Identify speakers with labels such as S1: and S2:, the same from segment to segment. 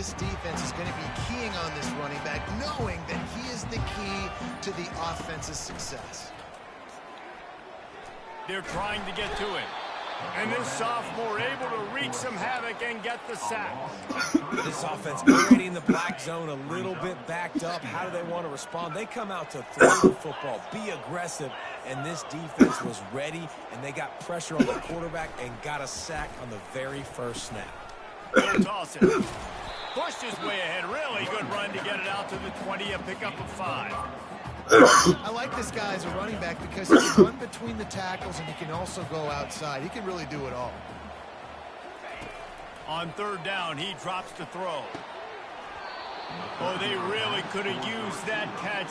S1: this defense is going to be keying on this running back, knowing that he is the key to the offense's success.
S2: They're trying to get to it. And this sophomore able to wreak some havoc and get the sack.
S3: This offense already in the black zone, a little bit backed up. How do they want to respond? They come out to throw the football, be aggressive, and this defense was ready, and they got pressure on the quarterback and got a sack on the very first snap.
S2: He'll toss it. Pushed his way ahead. Really good run to get it out to the 20, a pickup of 5.
S1: I like this guy as a running back because he can run between the tackles and he can also go outside. He can really do it all.
S2: On third down, he drops to throw. Oh, they really could have used that catch.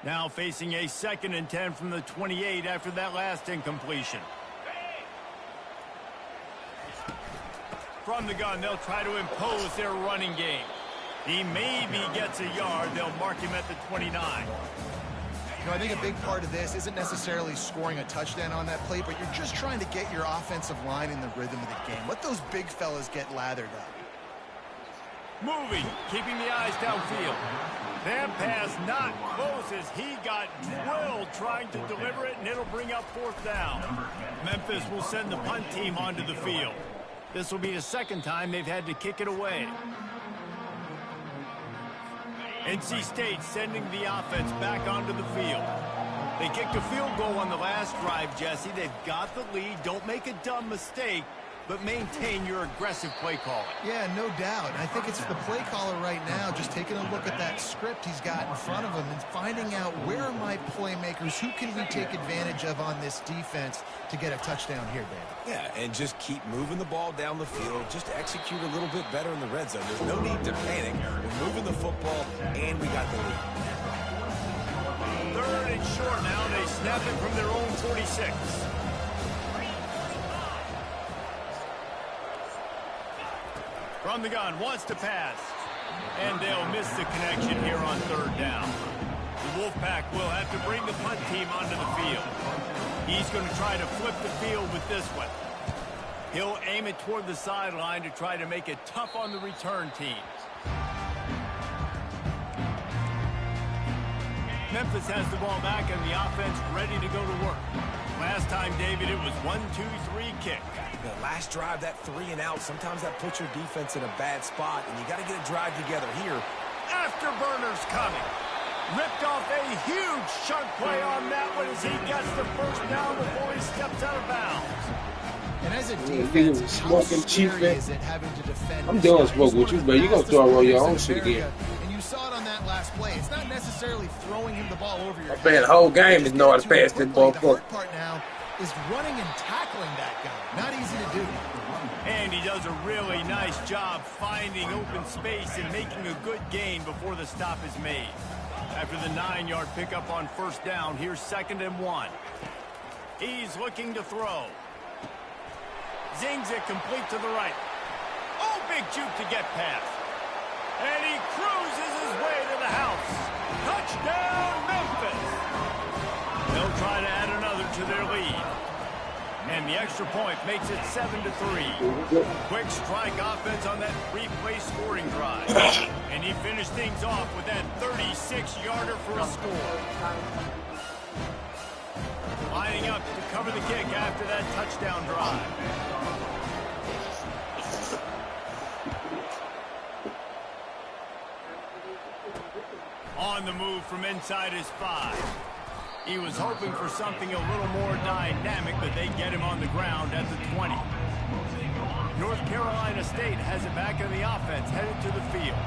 S2: Now facing a 2nd and 10 from the 28 after that last incompletion. From the gun, they'll try to impose their running game. He maybe gets a yard. They'll mark him at the 29.
S1: You know, I think a big part of this isn't necessarily scoring a touchdown on that play, but you're just trying to get your offensive line in the rhythm of the game. Let those big fellas get lathered up.
S2: Moving, keeping the eyes downfield. That pass not close as he got drilled trying to deliver it, and it'll bring up 4th down. Memphis will send the punt team onto the field. This will be the 2nd time they've had to kick it away. NC State sending the offense back onto the field. They kicked a field goal on the last drive, Jesse. They've got the lead. Don't make a dumb mistake, but maintain your aggressive play calling.
S1: Yeah, no doubt. I think it's the play caller right now just taking a look at that script he's got in front of him and finding out where are my playmakers, who can we take advantage of on this defense to get a touchdown here, Dave.
S3: Yeah, and just keep moving the ball down the field. Just execute a little bit better in the red zone. There's no need to panic. We're moving the football, and we got the lead.
S2: 3rd and short now. They snap it from their own 46. From the gun, wants to pass. And they'll miss the connection here on 3rd down. The Wolfpack will have to bring the punt team onto the field. He's going to try to flip the field with this one. He'll aim it toward the sideline to try to make it tough on the return team. Memphis has the ball back and the offense ready to go to work. Last time, David, it was 1-2-3 kick.
S3: The last drive, that 3 and out, sometimes that puts your defense in a bad spot, and you got to get a drive together here.
S2: Afterburners coming. Ripped off a huge chunk play on that one as he gets the 1st down before he steps out of bounds.
S1: And as a defense,
S4: smoking chief,
S1: is it having to defend?
S4: I'm doing smoke with you, but you gonna throw all your own shit again.
S1: And you saw it on that last play. It's not necessarily throwing him the ball over your head.
S4: Man, the whole game is know how to pass that ball.
S1: The hard part now is running and tackling that guy. Not easy to do.
S2: And he does a really nice job finding open space and making a good gain before the stop is made. After the 9-yard pickup on 1st down, here's 2nd and 1. He's looking to throw. Zings it complete to the right. Oh, big juke to get past. And he cruises his way to the house. Touchdown, Memphis. They'll try to add another to their lead. And the extra point makes it 7-3. Quick strike offense on that 3-play scoring drive. And he finished things off with that 36-yarder for a score. Lining up to cover the kick after that touchdown drive. On the move from inside his 5. He was hoping for something a little more dynamic, but they get him on the ground at the 20. North Carolina State has it back in the offense, headed to the field.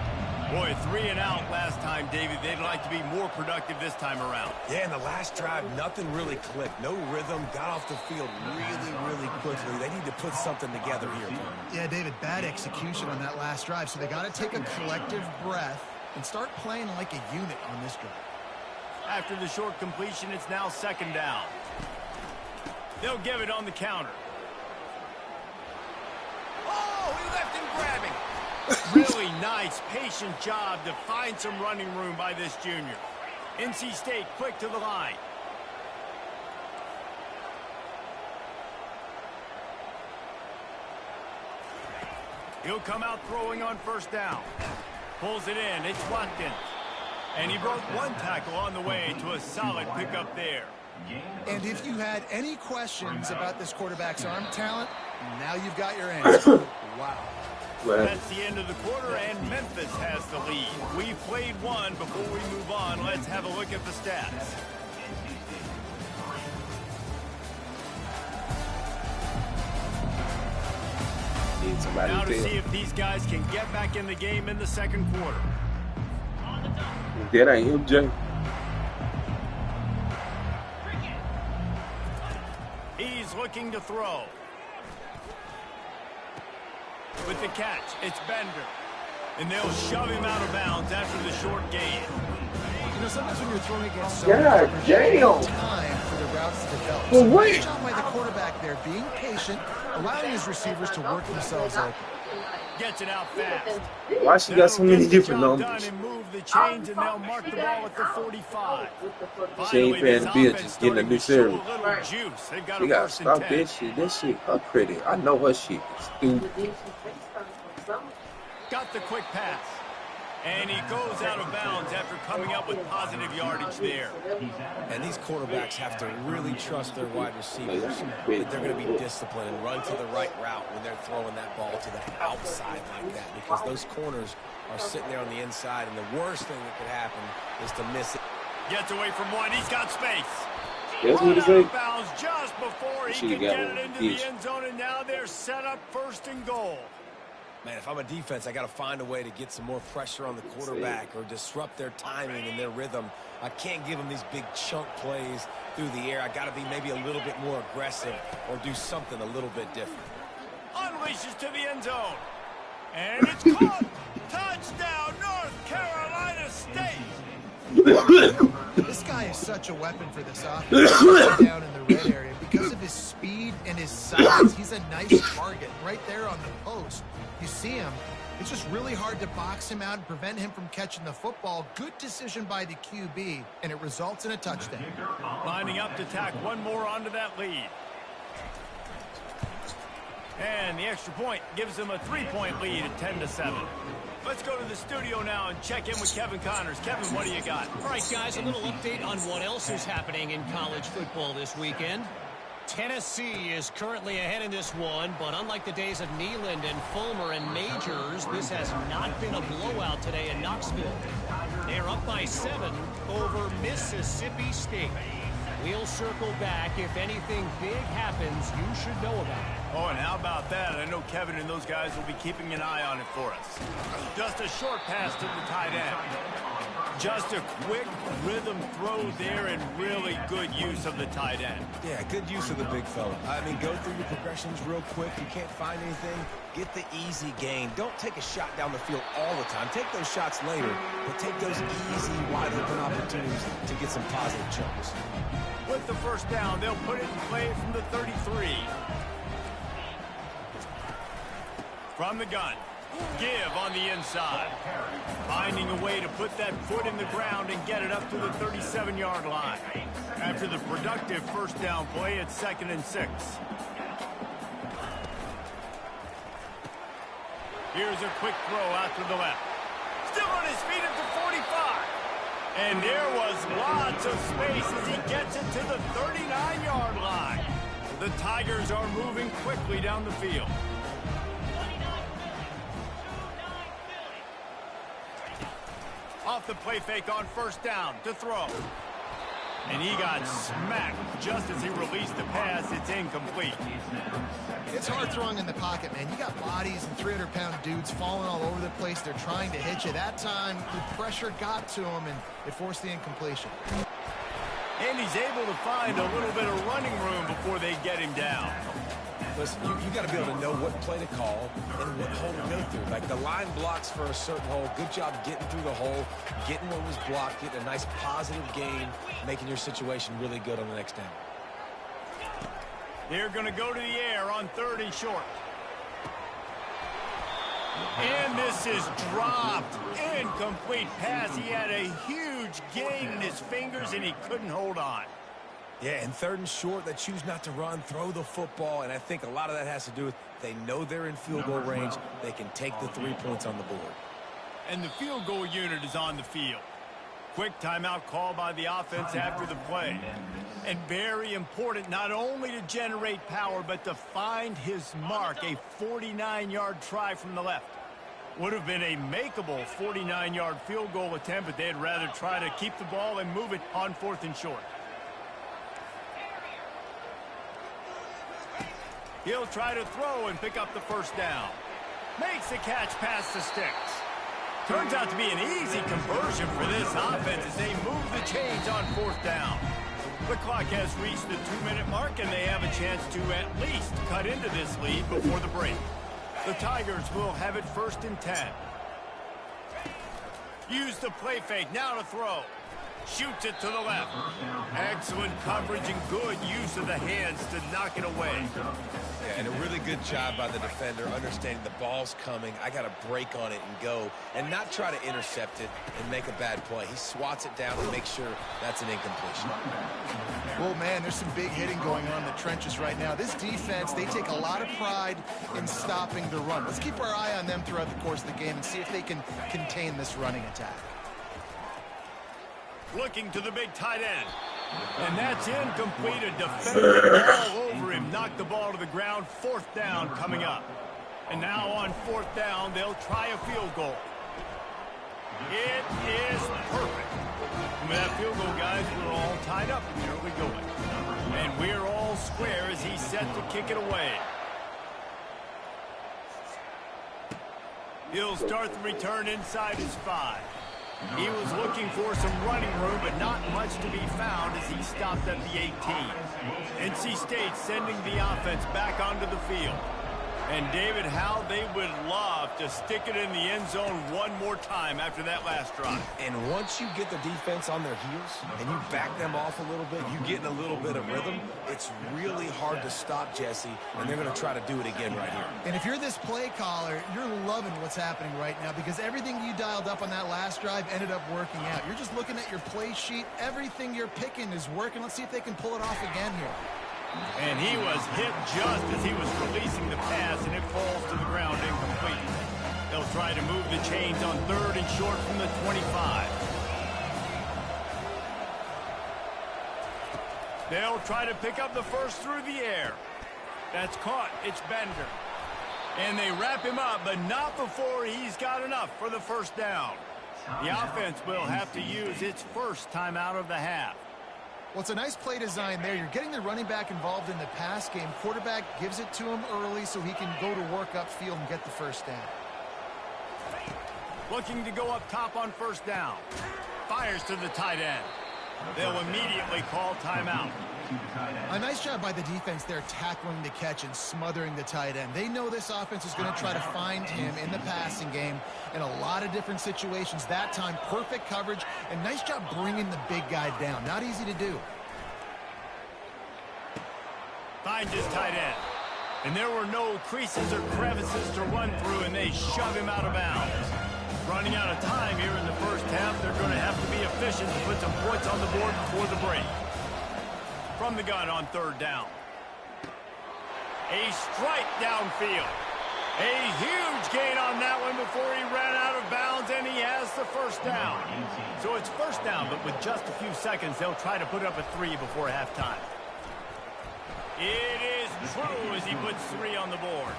S2: Boy, 3 and out last time, David. They'd like to be more productive this time around.
S3: Yeah, in the last drive, nothing really clicked. No rhythm, got off the field really quickly. They need to put something together here.
S1: Yeah, David, bad execution on that last drive, so they got to take a collective breath and start playing like a unit on this drive.
S2: After the short completion, it's now 2nd down. They'll give it on the counter. left and grabbing. Really nice, patient job to find some running room by this junior. NC State quick to the line. He'll come out throwing on first down. Pulls it in. It's Watkins. And he broke one tackle on the way to a solid pickup there.
S1: And if you had any questions about this quarterback's arm talent, now you've got your answer. Wow.
S2: That's the end of the quarter, and Memphis has the lead. We played one. Before we move on, let's have a look at the stats. Now to see if these guys can get back in the game in the second quarter.
S4: That ain't MJ.
S2: He's looking to throw. With the catch, it's Bender. And they'll shove him out of bounds after the short gain.
S1: You know, sometimes when you're throwing against
S4: God damn.
S1: time for the routes to develop.
S4: Well,
S1: So
S4: wait.
S1: good job by the quarterback there, being patient, allowing his receivers to work themselves open.
S2: Gets it out fast.
S4: Why she got so many different
S2: Done
S4: numbers?
S2: and move the chains, and they'll mark the ball at the 45.
S4: She ain't paying the bill, just getting a new series.
S2: Juice. They've got
S4: She
S2: a
S4: gotta
S2: first and
S4: stop
S2: 10.
S4: that shit. That shit, her credit. I know her shit is stupid.
S2: Got the quick pass. And he goes out of bounds after coming up with positive yardage there.
S3: And these quarterbacks have to really trust their wide receivers that they're going to be disciplined and run to the right route when they're throwing that ball to the outside like that, because those corners are sitting there on the inside, and the worst thing that could happen is to miss it.
S2: Gets away from one. He's got space.
S4: That's what
S2: Run
S4: it
S2: out
S4: say.
S2: of bounds just before he
S4: Should've
S2: can
S4: got
S2: get
S4: one.
S2: it into
S4: Bitch.
S2: the end zone, and now they're set up first and goal.
S3: Man, if I'm a defense, I got to find a way to get some more pressure on the quarterback or disrupt their timing and their rhythm. I can't give them these big chunk plays through the air. I got to be maybe a little bit more aggressive or do something a little bit different.
S2: Unleashes to the end zone. And it's caught. Touchdown, North Carolina State.
S1: This guy is such a weapon for this offense down in the red area. Because of his speed and his size, he's a nice target right there on the post. You see him. It's just really hard to box him out and prevent him from catching the football. Good decision by the QB, and it results in a touchdown.
S2: Lining up to tack one more onto that lead. And the extra point gives them a 3-point lead at 10-7. Let's go to the studio now and check in with Kevin Connors. Kevin, what do you got?
S5: All right, guys, a little update on what else is happening in college football this weekend. Tennessee is currently ahead in this one, but unlike the days of Neyland and Fulmer and Majors, this has not been a blowout today in Knoxville. They're up by 7 over Mississippi State. We'll circle back. If anything big happens, you should know about it.
S2: Oh, and how about that? I know Kevin and those guys will be keeping an eye on it for us. Just a short pass to the tight end. Just a quick rhythm throw there, and really good use of the tight end.
S3: Yeah, good use of the big fella. I mean, go through your progressions real quick. You can't find anything, get the easy gain. Don't take a shot down the field all the time. Take those shots later, but take those easy, wide-open opportunities to get some positive chunks.
S2: With the first down, they'll put it in play from the 33. From the gun. Give on the inside. Finding a way to put that foot in the ground and get it up to the 37-yard line. After the productive first down play, it's 2nd and 6. Here's a quick throw out to the left. Still on his feet at the 45. And there was lots of space as he gets it to the 39-yard line. The Tigers are moving quickly down the field. Off the play fake on first down to throw. And he got smacked just as he released the pass. It's incomplete.
S1: It's hard throwing in the pocket, man. You got bodies and 300-pound dudes falling all over the place. They're trying to hit you. That time, the pressure got to him, and it forced the incompletion.
S2: And he's able to find a little bit of running room before they get him down.
S3: Listen, you got to be able to know what play to call and what hole to go through. Like, the line blocks for a certain hole. Good job getting through the hole, getting what was blocked, getting a nice positive gain, making your situation really good on the next down.
S2: They're going to go to the air on 3rd and short. And this is dropped. Incomplete pass. He had a huge gain in his fingers, and he couldn't hold on.
S3: Yeah, and 3rd and short, they choose not to run, throw the football, and I think a lot of that has to do with they know they're in field goal range. They can take the 3 points on the board.
S2: And the field goal unit is on the field. Quick timeout call by the offense after the play. And very important not only to generate power, but to find his mark, a 49-yard try from the left. Would have been a makeable 49-yard field goal attempt, but they'd rather try to keep the ball and move it on 4th and short. He'll try to throw and pick up the first down. Makes the catch past the sticks. Turns out to be an easy conversion for this offense as they move the chains on 4th down. The clock has reached the 2-minute mark, and they have a chance to at least cut into this lead before the break. The Tigers will have it 1st and 10. Use the play fake, now to throw. Shoots it to the left. Excellent coverage and good use of the hands to knock it away.
S3: Yeah, and a really good job by the defender, understanding the ball's coming. I got to break on it and go, and not try to intercept it and make a bad play. He swats it down and makes sure that's an incompletion.
S1: Well, man, there's some big hitting going on in the trenches right now. This defense, they take a lot of pride in stopping the run. Let's keep our eye on them throughout the course of the game and see if they can contain this running attack.
S2: Looking to the big tight end. And that's incomplete. A defender all over him. Knocked the ball to the ground. 4th down coming up. And now on 4th down, they'll try a field goal. It is perfect. And with that field goal, guys, we're all tied up. Here we go. And we're all square as he's set to kick it away. He'll start the return inside his 5. He was looking for some running room, but not much to be found as he stopped at the 18. NC State sending the offense back onto the field. And David, how they would love to stick it in the end zone one more time after that last drive.
S3: And once you get the defense on their heels and you back them off a little bit, you get in a little bit of rhythm, it's really hard to stop, Jesse, and they're going to try to do it again right here.
S1: And if you're this play caller, you're loving what's happening right now because everything you dialed up on that last drive ended up working out. You're just looking at your play sheet. Everything you're picking is working. Let's see if they can pull it off again here.
S2: And he was hit just as he was releasing the pass, and it falls to the ground incomplete. They'll try to move the chains on 3rd and short from the 25. They'll try to pick up the first through the air. That's caught. It's Bender. And they wrap him up, but not before he's got enough for the 1st down. The offense will have to use its first timeout of the half.
S1: Well, it's a nice play design there. You're getting the running back involved in the pass game. Quarterback gives it to him early so he can go to work upfield and get the 1st down.
S2: Looking to go up top on 1st down. Fires to the tight end. They'll immediately call timeout.
S1: A nice job by the defense there tackling the catch and smothering the tight end. They know this offense is going to try to find him in the passing game in a lot of different situations. That time, perfect coverage, and nice job bringing the big guy down. Not easy to do.
S2: Finds his tight end. And there were no creases or crevices to run through, and they shove him out of bounds. Running out of time here in the 1st half, they're going to have to be efficient to put some points on the board before the break. From the gun on 3rd down. A strike downfield. A huge gain on that one before he ran out of bounds, and he has the 1st down. So it's 1st down, but with just a few seconds, they'll try to put up a 3 before halftime. It is true as he puts 3 on the board.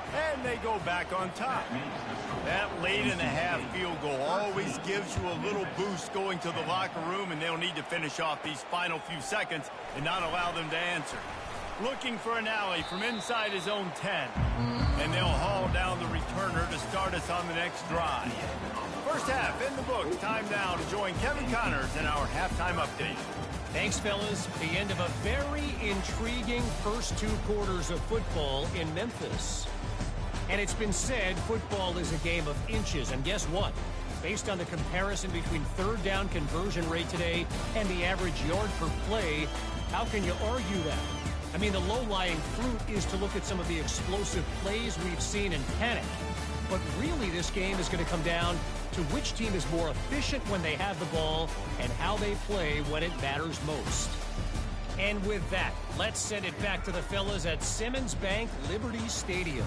S2: And they go back on top. That late in the half field goal always gives you a little boost going to the locker room, and they'll need to finish off these final few seconds and not allow them to answer. Looking for an alley from inside his own 10. And they'll haul down the returner to start us on the next drive. 1st half in the books. Time now to join Kevin Connors in our halftime update.
S5: Thanks, fellas. The end of a very intriguing first 2 quarters of football in Memphis. And it's been said football is a game of inches. And guess what? Based on the comparison between 3rd down conversion rate today and the average yard per play, how can you argue that? I mean, the low-lying fruit is to look at some of the explosive plays we've seen in panic. But really, this game is going to come down to which team is more efficient when they have the ball and how they play when it matters most. And with that, let's send it back to the fellas at Simmons Bank Liberty Stadium.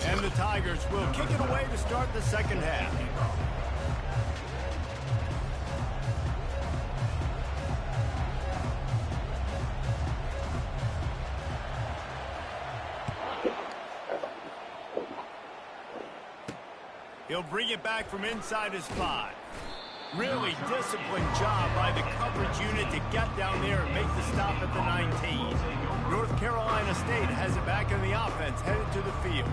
S2: And the Tigers will kick it away to start the second half. He'll bring it back from inside his 5. Really disciplined job by the coverage unit to get down there and make the stop at the 19. North Carolina State has it back in the offense, headed to the field.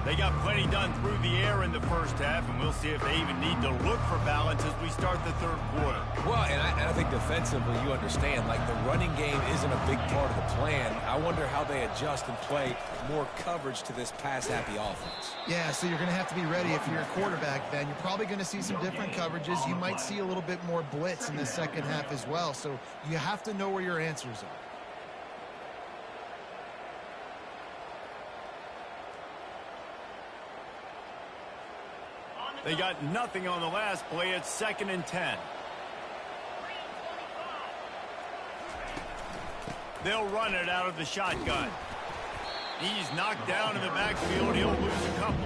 S2: They got plenty done through the air in the first half, and we'll see if they even need to look for balance as we start the third quarter.
S3: Well, and I think defensively, you understand, like the running game isn't a big part of the plan. I wonder how they adjust and play more coverage to this pass-happy offense.
S1: Yeah, so you're going to have to be ready if you're a quarterback, Ben. You're probably going to see some different coverages. You might see a little bit more blitz in the second half as well, so you have to know where your answers are.
S2: They got nothing on the last play. It's 2nd and 10. They'll run it out of the shotgun. He's knocked down in the backfield. He'll lose a couple.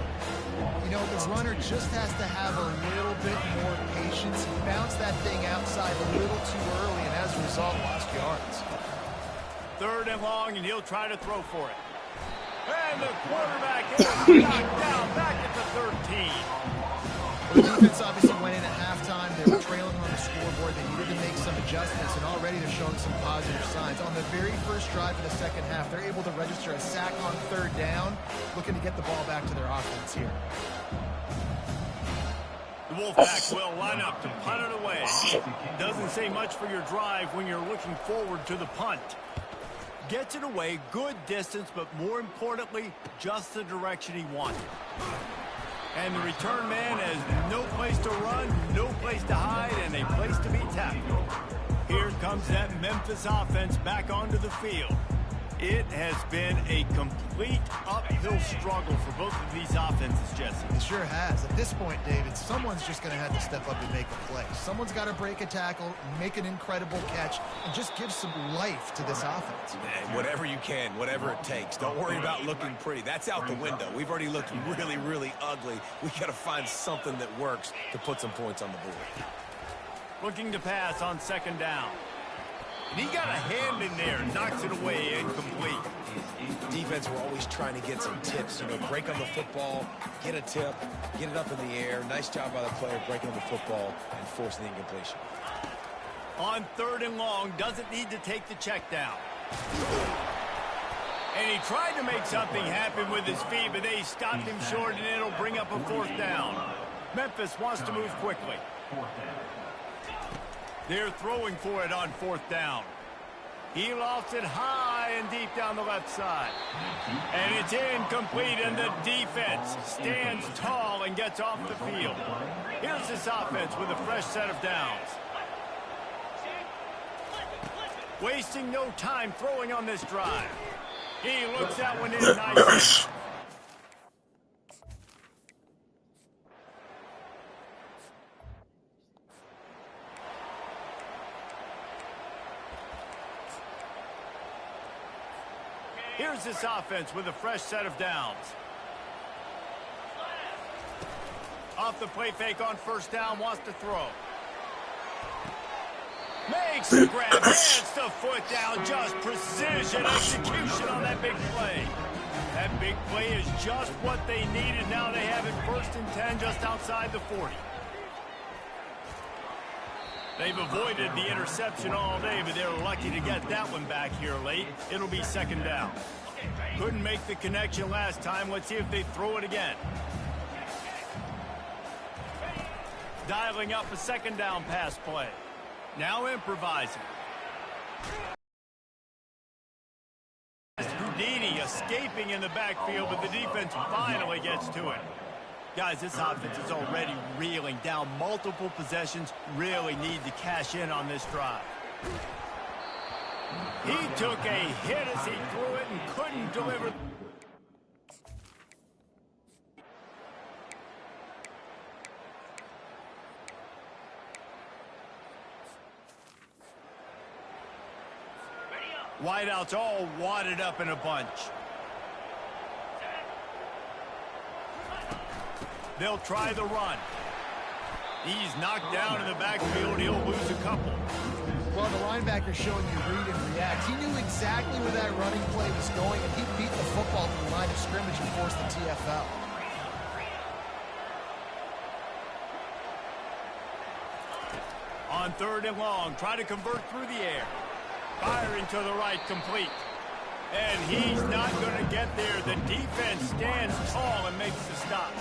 S1: You know, the runner just has to have a little bit more patience. He bounced that thing outside a little too early, and as a result, lost yards.
S2: 3rd and long, and he'll try to throw for it. And the quarterback is knocked down back at the 13.
S1: Well, the defense obviously went in at halftime. They were trailing on the scoreboard. They needed to make some adjustments, and already they're showing some positive signs. On the very first drive of the second half, they're able to register a sack on 3rd down, looking to get the ball back to their offense here.
S2: The Wolfpack will line up to punt it away. Doesn't say much for your drive when you're looking forward to the punt. Gets it away, good distance, but more importantly, just the direction he wanted. And the return man has no place to run, no place to hide, and a place to be tackled. Here comes that Memphis offense back onto the field. It has been a complete uphill struggle for both of these offenses, Jesse.
S1: It sure has. At this point, David, someone's just going to have to step up and make a play. Someone's got to break a tackle, make an incredible catch, and just give some life to this offense.
S3: Man, whatever you can, whatever it takes. Don't worry about looking pretty. That's out the window. We've already looked really, really ugly. We got to find something that works to put some points on the board.
S2: Looking to pass on 2nd down. And he got a hand in there, knocks it away, incomplete.
S3: Defense, we're always trying to get some tips. You know, break on the football, get a tip, get it up in the air. Nice job by the player breaking on the football and forcing the incompletion.
S2: On 3rd and long, doesn't need to take the check down. And he tried to make something happen with his feet, but they stopped him short, and it'll bring up a 4th down. Memphis wants to move quickly. They're throwing for it on 4th down. He lofts it high and deep down the left side. And it's incomplete, and the defense stands tall and gets off the field. Here's this offense with a fresh set of downs. Wasting no time throwing on this drive. He looks that one in nicely. Here's this offense with a fresh set of downs. Off the play fake on 1st down, wants to throw. Makes the grab, gets the foot down, just precision execution on that big play. That big play is just what they needed. Now they have it 1st and 10 just outside the 40. They've avoided the interception all day, but they're lucky to get that one back here late. It'll be second down. Couldn't make the connection last time. Let's see if they throw it again. Dialing up a second down pass play. Now improvising. Houdini escaping in the backfield, but the defense finally gets to it. Guys, this offense is already reeling down multiple possessions. Really need to cash in on this drive. He took a hit as he threw it and couldn't deliver. Wideouts all wadded up in a bunch. They'll try the run. He's knocked down in the backfield. He'll lose a couple.
S1: Well, the linebacker's showing you read and react. He knew exactly where that running play was going, and he beat the football to the line of scrimmage and forced the TFL.
S2: On 3rd and long, try to convert through the air. Firing to the right, complete. And he's not going to get there. The defense stands tall and makes the stop.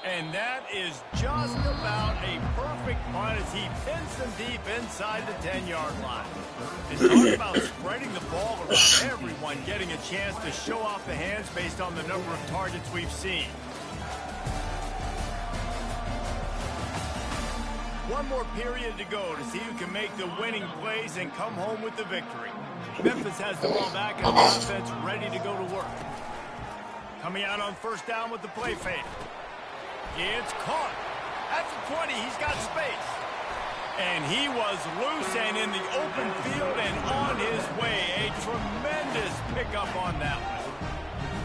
S2: And that is just about a perfect punt as he pins them deep inside the 10-yard line. And talk about spreading the ball around, everyone getting a chance to show off the hands based on the number of targets we've seen. One more period to go to see who can make the winning plays and come home with the victory. Memphis has the ball back and the offense ready to go to work. Coming out on 1st down with the play fake. It's caught. At the 20, he's got space. And he was loose and in the open field and on his way. A tremendous pickup on that one.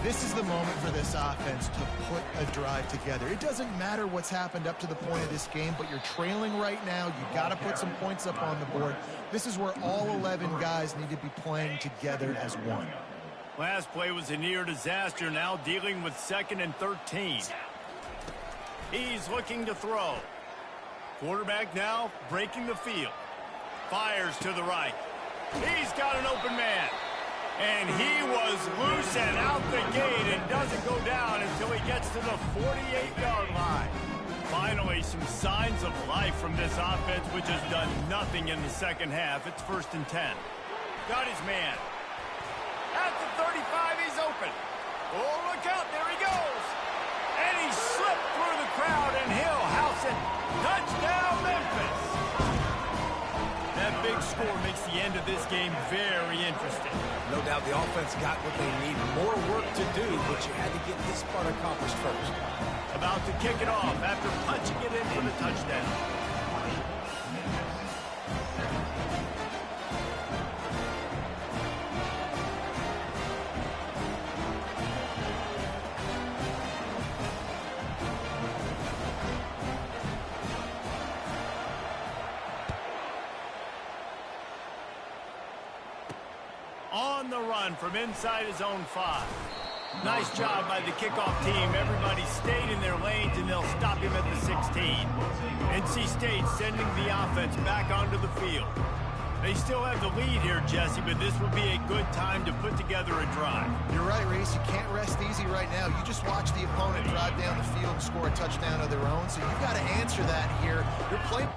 S1: This is the moment for this offense to put a drive together. It doesn't matter what's happened up to the point of this game, but you're trailing right now. You've got to put some points up on the board. This is where all 11 guys need to be playing together as one.
S2: Last play was a near disaster, now dealing with 2nd and 13. He's looking to throw. Quarterback now breaking the field. Fires to the right. He's got an open man. And he was loose and out the gate and doesn't go down until he gets to the 48-yard line. Finally, some signs of life from this offense, which has done nothing in the second half. It's 1st and 10. Got his man. At the 35, he's open. Oh, look out. There he goes. And he slipped through the crowd, and he'll house it. Touchdown, Memphis. That big score makes the end of this game very interesting.
S3: No doubt the offense got what they need. More work to do, but you had to get this part accomplished first.
S2: About to kick it off after punching it in for the touchdown. On the run from inside his own 5. Nice job by the kickoff team. Everybody stayed in their lanes, and they'll stop him at the 16. NC State sending the offense back onto the field. They still have the lead here, Jesse, but this would be a good time to put together a drive.
S1: You're right, Reese. You can't rest easy right now. You just watch the opponent drive down the field and score a touchdown of their own, so you've got to answer that here. Your play...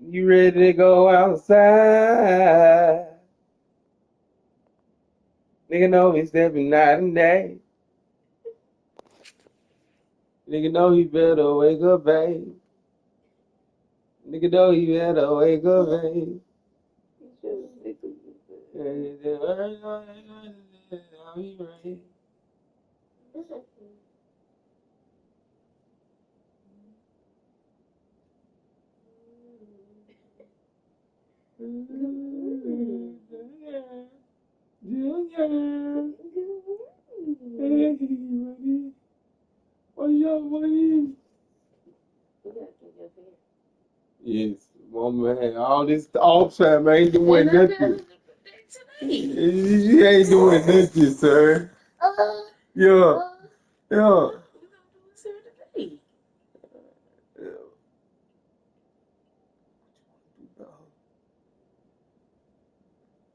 S4: You ready to go outside? Nigga know he's stepping night and day. Nigga know he better wake up, babe. Nigga know he better wake up, babe. I'll be ready. Junior. Hey, buddy. What's up, buddy? Yes, mama had all this all time. I ain't doing nothing. She ain't doing nothing, sir. Yeah. Yeah.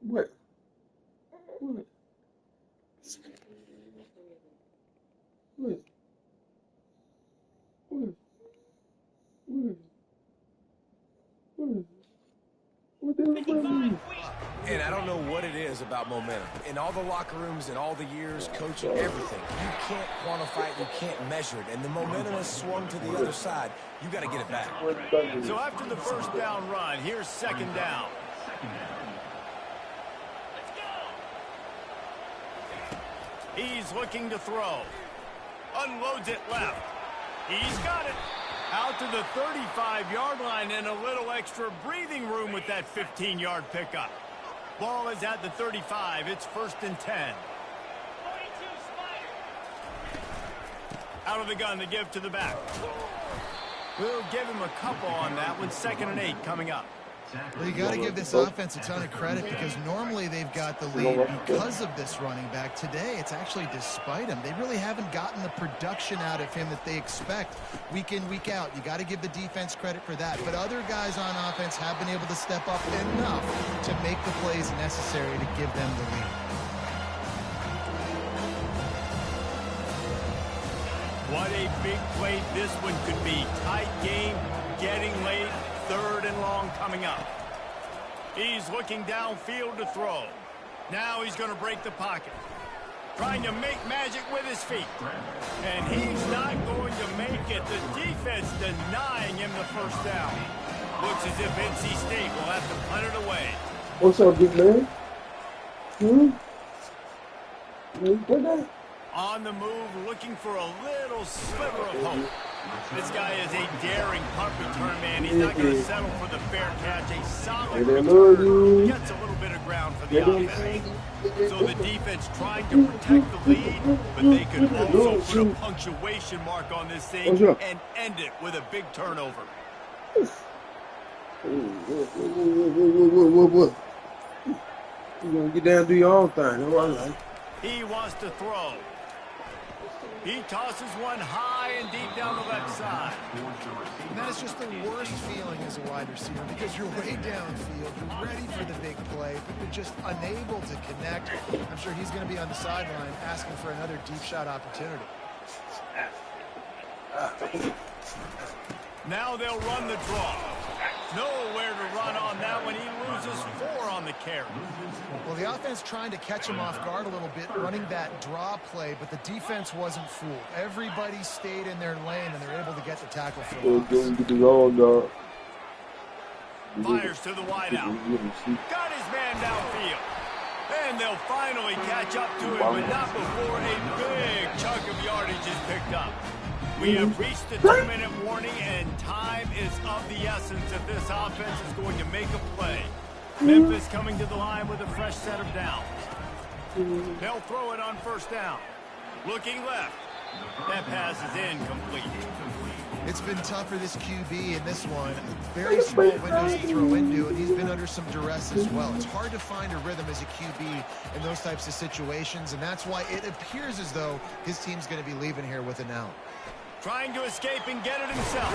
S4: What? What? What? What? What? What? What the hell about me?
S3: And I don't know what it is about momentum. In all the locker rooms, in all the years, coaching, everything, you can't quantify it, you can't measure it. And the momentum has swung to the other side. You got to get it back.
S2: So after the first down run, here's second down. He's looking to throw. Unloads it left. He's got it. Out to the 35-yard line and a little extra breathing room with that 15-yard pickup. Ball is at the 35. It's 1st and 10. Out of the gun to give to the back. We'll give him a couple on that one. 2nd and 8 coming up.
S1: Well, you got to give this offense a ton of credit because normally they've got the lead because of this running back. Today, it's actually despite him. They really haven't gotten the production out of him that they expect week in, week out. You got to give the defense credit for that. But other guys on offense have been able to step up enough to make the plays necessary to give them the lead.
S2: What a big play this one could be. Tight game, getting late. 3rd and long coming up. He's looking downfield to throw. Now he's going to break the pocket. Trying to make magic with his feet. And he's not going to make it. The defense denying him the first down. Looks as if NC State will have to punt it away.
S4: What's up, big man? What that?
S2: On the move, looking for a little sliver of hope. This guy is a daring punt return man. He's not going to settle for the fair catch. A solid return. Gets a little bit of ground for the offense. So the defense trying to protect the lead, but they could also put a punctuation mark on this thing and end it with a big turnover.
S4: You gonna get down and do your own thing. That's what I like.
S2: He wants to throw. He tosses one high and deep down the left side.
S1: And that is just the worst feeling as a wide receiver because you're way downfield, you're ready for the big play, but you're just unable to connect. I'm sure he's going to be on the sideline asking for another deep shot opportunity.
S2: Now they'll run the draw. Nowhere to run on that one. He loses 4 on the carry.
S1: Well, the offense trying to catch him off guard a little bit, running that draw play, but the defense wasn't fooled. Everybody stayed in their lane, and they're able to get the tackle for loss.
S4: Get the roll, dog.
S2: Fires to the wideout. Got his man downfield. And they'll finally catch up to him, but not before a big chunk of yardage is picked up. We have reached the 2-minute warning, and time is of the essence if this offense is going to make a play. Memphis coming to the line with a fresh set of downs. They'll throw it on first down. Looking left. That pass is incomplete.
S1: It's been tough for this QB in this one. Very small windows to throw into, and he's been under some duress as well. It's hard to find a rhythm as a QB in those types of situations, and that's why it appears as though his team's going to be leaving here with an L.
S2: Trying to escape and get it himself.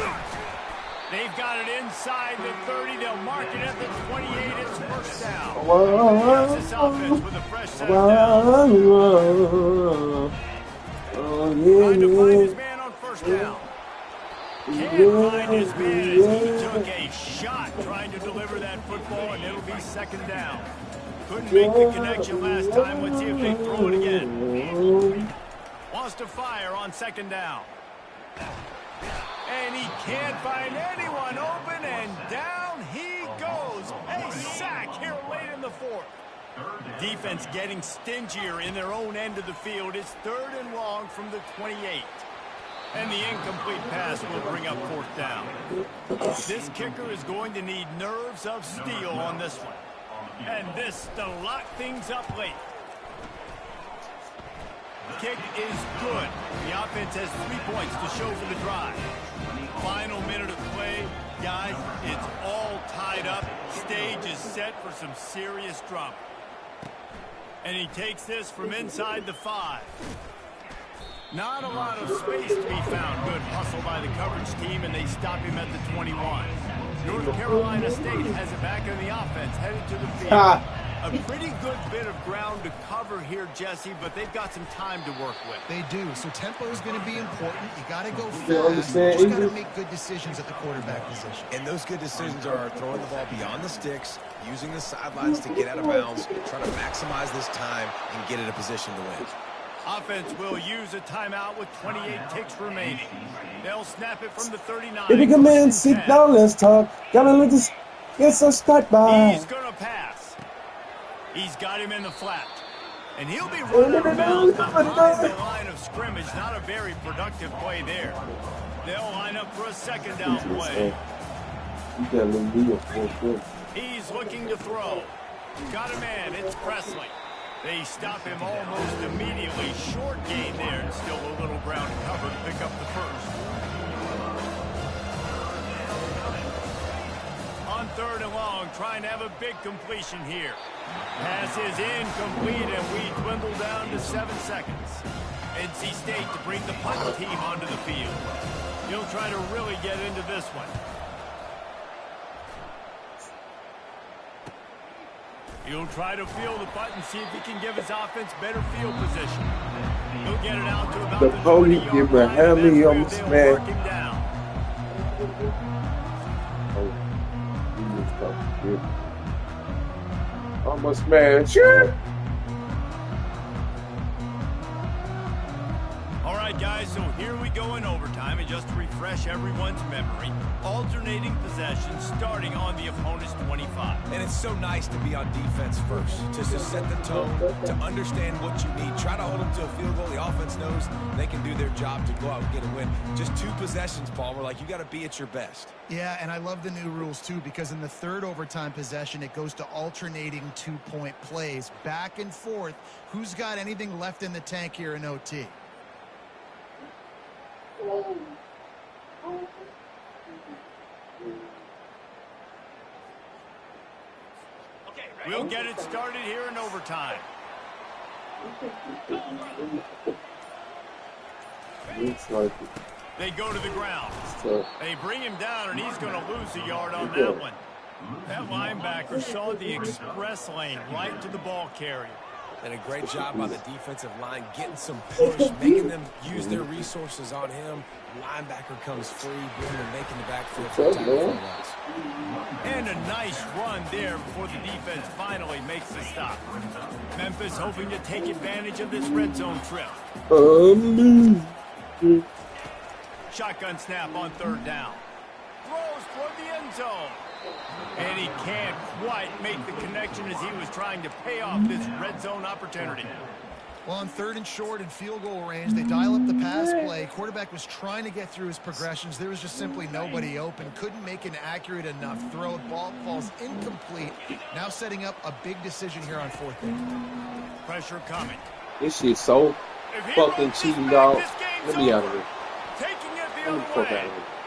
S2: They've got it inside the 30. They'll mark it at the 28. It's first down. Here's this offense with a fresh set of downs. Trying to find his man on first down. Can't find his man as he took a shot trying to deliver that football, and it'll be second down. Couldn't make the connection last time. Let's see if they throw it again. Wants to fire on second down. And he can't find anyone open, and down he goes. A sack here late in the 4th. Defense getting stingier in their own end of the field. It's 3rd and long from the 28. And the incomplete pass will bring up 4th down. This kicker is going to need nerves of steel on this one. And this to lock things up late. Kick is good. The offense has 3 points to show for the drive. Final minute of play. Guys, it's all tied up. Stage is set for some serious drama. And he takes this from inside the 5. Not a lot of space to be found. Good hustle by the coverage team, and they stop him at the 21. North Carolina State has it back in the offense, headed to the field. A pretty good bit of ground to cover here, Jesse, but they've got some time to work with.
S1: They do. So tempo is going to be important. You got to go fast. You just got to make good decisions at the quarterback position.
S3: And those good decisions are throwing the ball beyond the sticks, using the sidelines to get out of bounds, trying to maximize this time and get in a position to win.
S2: Offense will use a timeout with 28 ticks remaining. They'll snap it from the 39.
S4: Baby, come in, sit down, let's talk. Gotta let this get some start by.
S2: He's going to pass. He's got him in the flat. And he'll be running out of bounds behind the line of scrimmage. Not a very productive play there. They'll line up for a second down play. He's looking to throw. Got a man. It's Presley. They stop him almost immediately. Short gain there, and still a little ground cover to pick up the first. On 3rd and long, trying to have a big completion here. Pass is incomplete, and we dwindle down to 7 seconds. NC State to bring the punt team onto the field. He'll try to really get into this one. He'll try to field the punt and see if he can give his offense better field position. He'll get it out to about the 20-yard line. That's where they'll mark him down.
S4: Almost smash. Sure.
S2: All right, guys, so here we go in overtime, and just to refresh everyone's memory, alternating possessions starting on the opponent's 25.
S3: And it's so nice to be on defense first, just to set the tone, to understand what you need. Try to hold them to a field goal. The offense knows they can do their job to go out and get a win. Just 2 possessions, Paul. We're like, you got to be at your best.
S1: Yeah, and I love the new rules, too, because in the 3rd overtime possession, it goes to alternating 2-point plays, back and forth. Who's got anything left in the tank here in OT?
S2: We'll get it started here in overtime. They go to the ground. They bring him down, and he's going to lose a yard on that one. That linebacker saw the express lane right to the ball carrier.
S3: And a great job by the defensive line getting some push, making them use their resources on him. Linebacker comes free, bringing him making the backfield for a tackle for a loss.
S2: And a nice run there before the defense finally makes the stop. Memphis hoping to take advantage of this red zone trip. Shotgun snap on third down. Throws toward the end zone. And he can't quite make the connection as he was trying to pay off this red zone opportunity.
S1: Well, on third and short and field goal range, they dial up the pass play. Quarterback was trying to get through his progressions. There was just simply nobody open. Couldn't make an accurate enough throw. Ball falls incomplete. Now setting up a big decision here on fourth down.
S2: Pressure coming.
S4: This shit's so fucking cheating, dog. Let me out of here.
S2: Taking it the
S4: Let me
S2: other
S4: fuck
S2: way.
S4: out of here.